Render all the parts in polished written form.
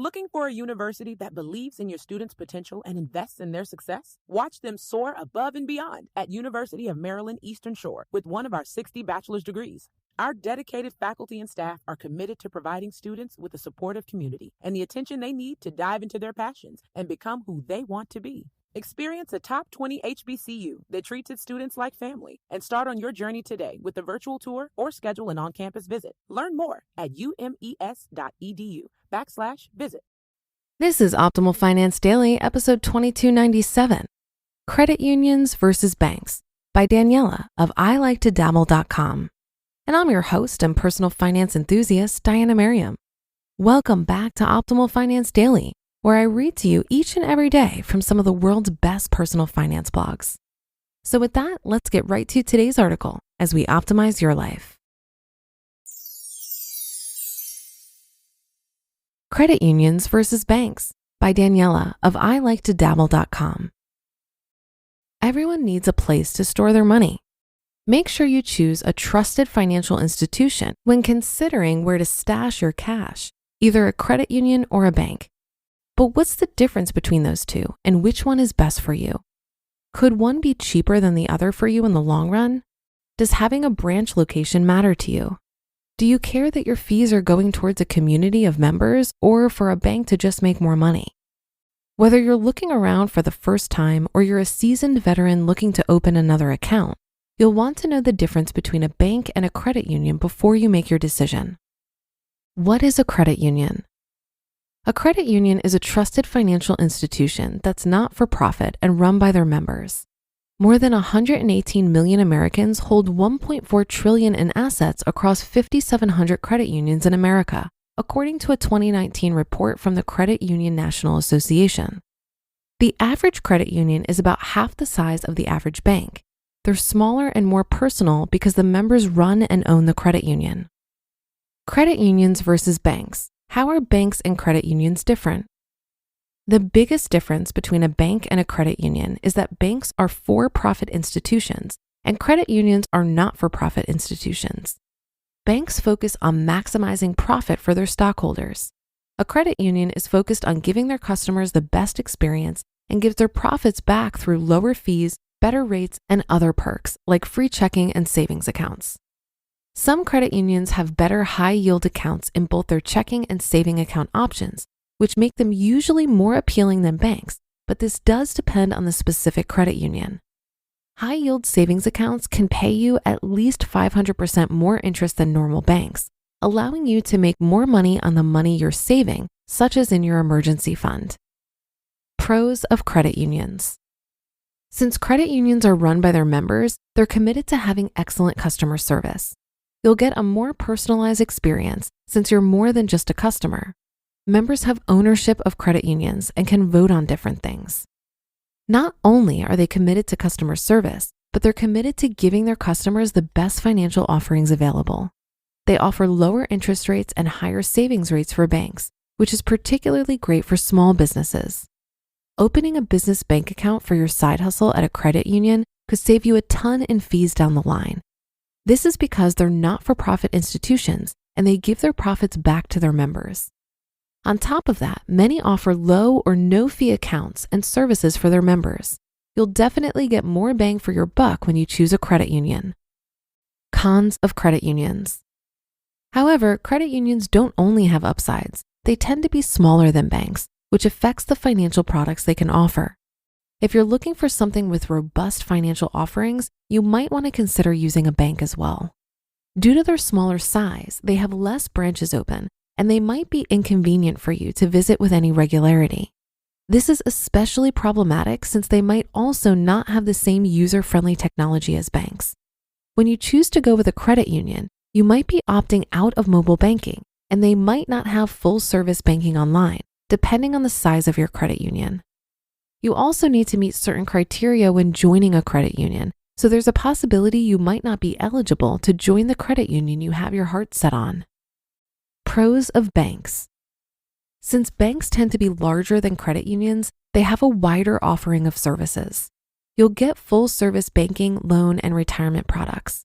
Looking for a university that believes in your students' potential and invests in their success? Watch them soar above and beyond at University of Maryland Eastern Shore with one of our 60 bachelor's degrees. Our dedicated faculty and staff are committed to providing students with a supportive community and the attention they need to dive into their passions and become who they want to be. Experience a top 20 HBCU that treats its students like family and start on your journey today with a virtual tour or schedule an on-campus visit. Learn more at umes.edu/visit. This is Optimal Finance Daily, episode 2297, Credit Unions versus Banks by Daniella of I Like to Dabble.com. And I'm your host and personal finance enthusiast, Diana Merriam. Welcome back to Optimal Finance Daily, where I read to you each and every day from some of the world's best personal finance blogs. So with that, let's get right to today's article as we optimize your life. Credit Unions versus Banks by Daniella of I Like to Dabble.com. Everyone needs a place to store their money. Make sure you choose a trusted financial institution when considering where to stash your cash, either a credit union or a bank. But what's the difference between those two, and which one is best for you? Could one be cheaper than the other for you in the long run? Does having a branch location matter to you? Do you care that your fees are going towards a community of members or for a bank to just make more money? Whether you're looking around for the first time or you're a seasoned veteran looking to open another account, you'll want to know the difference between a bank and a credit union before you make your decision. What is a credit union? A credit union is a trusted financial institution that's not for profit and run by their members. More than 118 million Americans hold $1.4 trillion in assets across 5,700 credit unions in America, according to a 2019 report from the Credit Union National Association. The average credit union is about half the size of the average bank. They're smaller and more personal because the members run and own the credit union. Credit unions versus banks. How are banks and credit unions different? The biggest difference between a bank and a credit union is that banks are for-profit institutions and credit unions are not-for-profit institutions. Banks focus on maximizing profit for their stockholders. A credit union is focused on giving their customers the best experience and gives their profits back through lower fees, better rates, and other perks like free checking and savings accounts. Some credit unions have better high-yield accounts in both their checking and saving account options, which make them usually more appealing than banks, but this does depend on the specific credit union. High-yield savings accounts can pay you at least 500% more interest than normal banks, allowing you to make more money on the money you're saving, such as in your emergency fund. Pros of credit unions. Since credit unions are run by their members, they're committed to having excellent customer service. You'll get a more personalized experience since you're more than just a customer. Members have ownership of credit unions and can vote on different things. Not only are they committed to customer service, but they're committed to giving their customers the best financial offerings available. They offer lower interest rates and higher savings rates for banks, which is particularly great for small businesses. Opening a business bank account for your side hustle at a credit union could save you a ton in fees down the line. This is because they're not-for-profit institutions and they give their profits back to their members. On top of that, many offer low or no fee accounts and services for their members. You'll definitely get more bang for your buck when you choose a credit union. Cons of credit unions. However, credit unions don't only have upsides. They tend to be smaller than banks, which affects the financial products they can offer. If you're looking for something with robust financial offerings, you might want to consider using a bank as well. Due to their smaller size, they have less branches open, and they might be inconvenient for you to visit with any regularity. This is especially problematic since they might also not have the same user-friendly technology as banks. When you choose to go with a credit union, you might be opting out of mobile banking, and they might not have full-service banking online, depending on the size of your credit union. You also need to meet certain criteria when joining a credit union, so there's a possibility you might not be eligible to join the credit union you have your heart set on. Pros of banks. Since banks tend to be larger than credit unions, they have a wider offering of services. You'll get full-service banking, loan, and retirement products.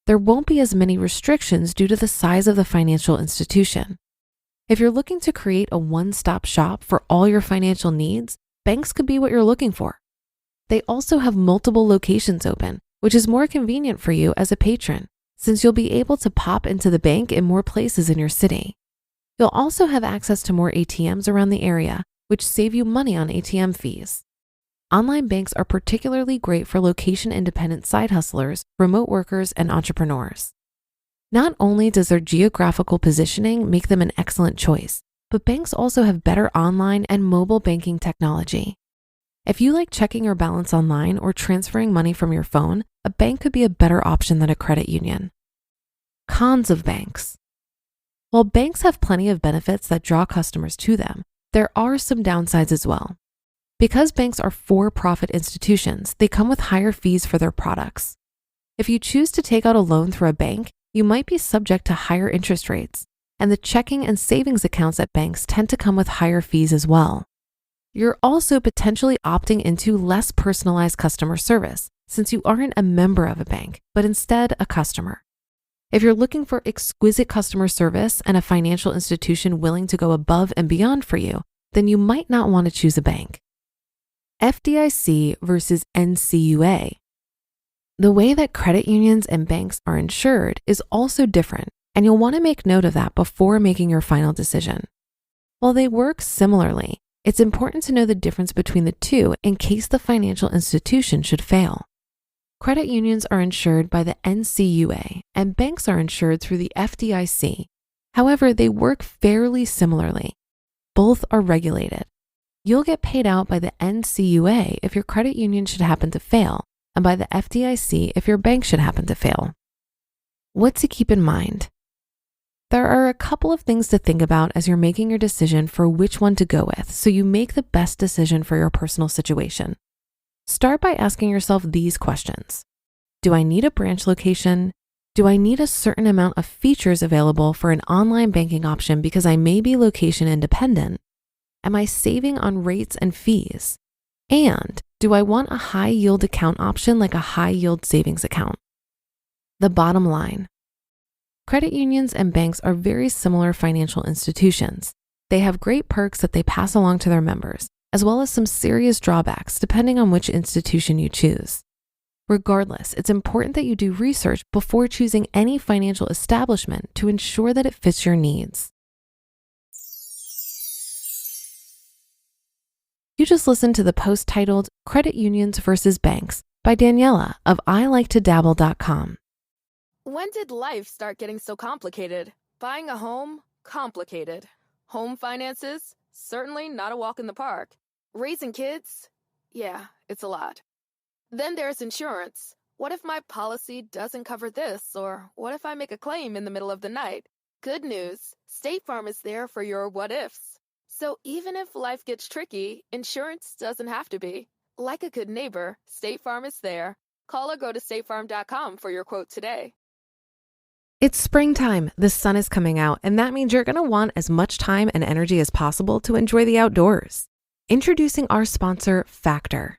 There won't be as many restrictions due to the size of the financial institution. If you're looking to create a one-stop shop for all your financial needs, banks could be what you're looking for. They also have multiple locations open, which is more convenient for you as a patron, since you'll be able to pop into the bank in more places in your city. You'll also have access to more ATMs around the area, which save you money on ATM fees. Online banks are particularly great for location-independent side hustlers, remote workers, and entrepreneurs. Not only does their geographical positioning make them an excellent choice, but banks also have better online and mobile banking technology. If you like checking your balance online or transferring money from your phone, a bank could be a better option than a credit union. Cons of banks. While banks have plenty of benefits that draw customers to them, there are some downsides as well. Because banks are for-profit institutions, they come with higher fees for their products. If you choose to take out a loan through a bank, you might be subject to higher interest rates, and the checking and savings accounts at banks tend to come with higher fees as well. You're also potentially opting into less personalized customer service since you aren't a member of a bank, but instead a customer. If you're looking for exquisite customer service and a financial institution willing to go above and beyond for you, then you might not want to choose a bank. FDIC versus NCUA. The way that credit unions and banks are insured is also different, and you'll want to make note of that before making your final decision. While they work similarly, it's important to know the difference between the two in case the financial institution should fail. Credit unions are insured by the NCUA, and banks are insured through the FDIC. However, they work fairly similarly. Both are regulated. You'll get paid out by the NCUA if your credit union should happen to fail, and by the FDIC if your bank should happen to fail. What to keep in mind? There are a couple of things to think about as you're making your decision for which one to go with, so you make the best decision for your personal situation. Start by asking yourself these questions. Do I need a branch location? Do I need a certain amount of features available for an online banking option because I may be location independent? Am I saving on rates and fees? And do I want a high yield account option like a high yield savings account? The bottom line. Credit unions and banks are very similar financial institutions. They have great perks that they pass along to their members, as well as some serious drawbacks depending on which institution you choose. Regardless, it's important that you do research before choosing any financial establishment to ensure that it fits your needs. You just listened to the post titled Credit Unions versus Banks by Daniella of ILikeToDabble.com. When did life start getting so complicated? Buying a home? Complicated. Home finances? Certainly not a walk in the park. Raising kids? Yeah, it's a lot. Then there's insurance. What if my policy doesn't cover this? Or what if I make a claim in the middle of the night? Good news, State Farm is there for your what ifs. So even if life gets tricky, insurance doesn't have to be. Like a good neighbor, State Farm is there. Call or go to statefarm.com for your quote today. It's springtime, the sun is coming out, and that means you're gonna want as much time and energy as possible to enjoy the outdoors. Introducing our sponsor, F.I.R.E.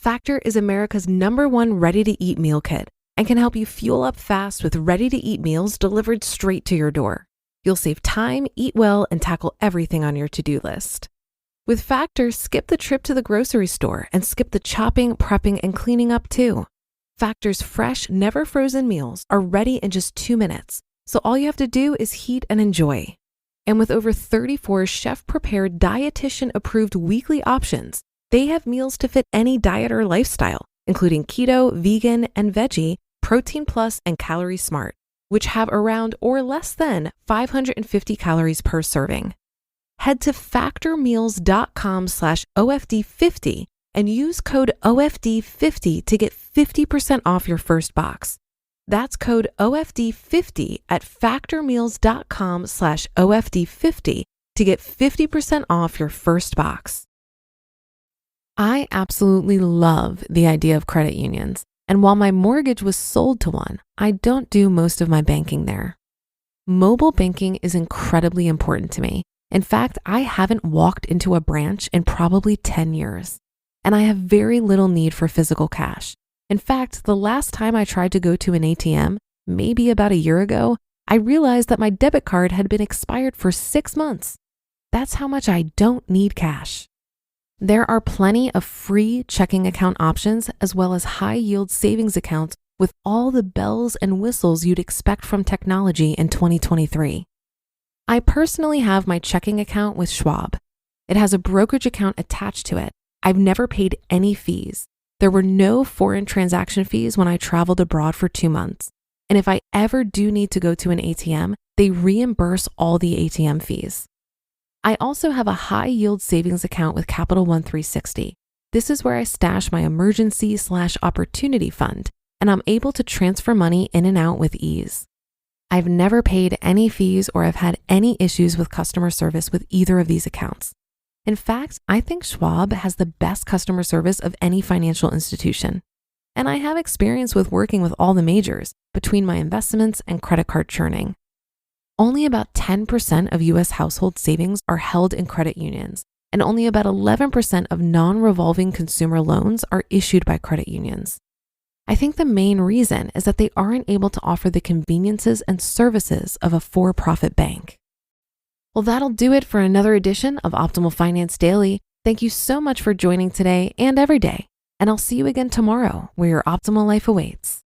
F.I.R.E is America's #1 ready-to-eat meal kit and can help you fuel up fast with ready-to-eat meals delivered straight to your door. You'll save time, eat well, and tackle everything on your to-do list. With F.I.R.E, skip the trip to the grocery store and skip the chopping, prepping, and cleaning up too. F.I.R.E's fresh, never frozen meals are ready in just 2 minutes, so all you have to do is heat and enjoy. And with over 34 chef-prepared, dietitian-approved weekly options, they have meals to fit any diet or lifestyle, including keto, vegan, and veggie, protein plus, and calorie smart, which have around or less than 550 calories per serving. Head to factormeals.com/OFD50 and use code OFD50 to get 50% off your first box. That's code OFD50 at factormeals.com/OFD50 to get 50% off your first box. I absolutely love the idea of credit unions, and while my mortgage was sold to one, I don't do most of my banking there. Mobile banking is incredibly important to me. In fact, I haven't walked into a branch in probably 10 years, and I have very little need for physical cash. In fact, the last time I tried to go to an ATM, maybe about a year ago, I realized that my debit card had been expired for 6 months. That's how much I don't need cash. There are plenty of free checking account options as well as high-yield savings accounts with all the bells and whistles you'd expect from technology in 2023. I personally have my checking account with Schwab. It has a brokerage account attached to it. I've never paid any fees. There were no foreign transaction fees when I traveled abroad for 2 months. And if I ever do need to go to an ATM, they reimburse all the ATM fees. I also have a high-yield savings account with Capital One 360. This is where I stash my emergency/opportunity fund, and I'm able to transfer money in and out with ease. I've never paid any fees or have had any issues with customer service with either of these accounts. In fact, I think Schwab has the best customer service of any financial institution. And I have experience with working with all the majors between my investments and credit card churning. Only about 10% of US household savings are held in credit unions, and only about 11% of non-revolving consumer loans are issued by credit unions. I think the main reason is that they aren't able to offer the conveniences and services of a for-profit bank. Well, that'll do it for another edition of Optimal Finance Daily. Thank you so much for joining today and every day, and I'll see you again tomorrow where your optimal life awaits.